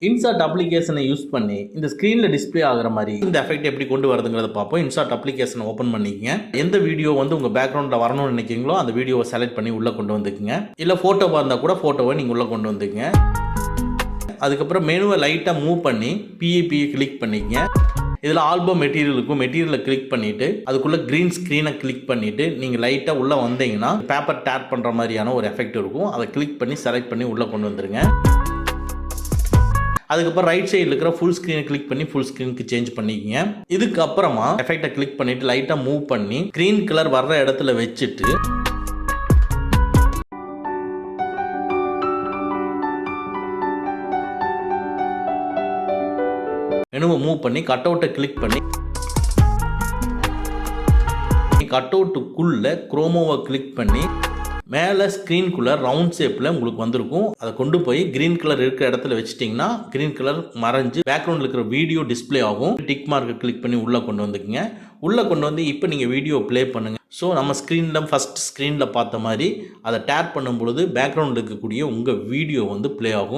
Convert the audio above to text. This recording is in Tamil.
இன்சார்ட் அப்ளிகேஷனை யூஸ் பண்ணி இந்த ஸ்க்ரீனில் டிஸ்பிளே ஆகிற மாதிரி இந்த எஃபெக்ட் எப்படி கொண்டு வரதுங்கிறத பார்ப்போம். இன்சார்ட் அப்ளிகேஷனை ஓப்பன் பண்ணிக்கங்க. எந்த வீடியோ உங்கள் பேக்ரவுண்டில் வரணும்னு நினைக்கிறீங்களோ அந்த வீடியோவை செலக்ட் பண்ணி உள்ளே கொண்டு வந்துக்குங்க. இல்லை ஃபோட்டோவாக இருந்தால் கூட ஃபோட்டோவை நீங்கள் உள்ளே கொண்டு வந்துக்குங்க. அதுக்கப்புறம் மெனுவை லைட்டாக மூவ் பண்ணி பிஇபியை கிளிக் பண்ணிக்கங்க. இதில் ஆல்பம் மெட்டீரியல் இருக்கும். மெட்டீரியலை கிளிக் பண்ணிவிட்டு அதுக்குள்ளே க்ரீன் ஸ்க்ரீனை கிளிக் பண்ணிவிட்டு நீங்கள் லைட்டாக உள்ளே வந்தீங்கன்னா பேப்பர் டேப் பண்ணுற மாதிரியான ஒரு எஃபெக்ட் இருக்கும். அதை கிளிக் பண்ணி செலக்ட் பண்ணி உள்ளே கொண்டு வந்துருங்க. அதுக்கப்புறம் ரைட் சைடில் இருக்கிற ஃபுல் ஸ்க்ரீனை கிளிக் பண்ணி ஃபுல் ஸ்க்ரீனுக்கு சேஞ்ச் பண்ணிக்கங்க. இதுக்கப்புறமா எஃபெக்டை கிளிக் பண்ணிவிட்டு லைட்டாக மூவ் பண்ணி க்ரீன் கலர் வர்ற இடத்துல வச்சுட்டு மெனுவை மூவ் பண்ணி கட் அவுட்டை கிளிக் பண்ணி கட் அவுட்டுக்குள்ளே குரோமோவை கிளிக் பண்ணி மேலே ஸ்க்ரீனுக்குள்ளே ரவுண்ட் ஷேப்பில் உங்களுக்கு வந்திருக்கும். அதை கொண்டு போய் க்ரீன் கலர் இருக்கிற இடத்துல வச்சிட்டிங்கன்னா க்ரீன் கலர் மறைஞ்சு பேக்ரவுண்டில் இருக்கிற வீடியோ டிஸ்பிளே ஆகும். டிக் மார்க்கை கிளிக் பண்ணி உள்ளே கொண்டு வந்துக்குங்க. உள்ளே கொண்டு வந்து இப்போ நீங்கள் வீடியோ ப்ளே பண்ணுங்கள். ஸோ நம்ம ஸ்க்ரீனில் ஃபஸ்ட் ஸ்க்ரீனில் பார்த்த மாதிரி அதை டேப் பண்ணும் பொழுது பேக்ரவுண்டில் இருக்கக்கூடிய உங்கள் வீடியோ ப்ளே ஆகும்.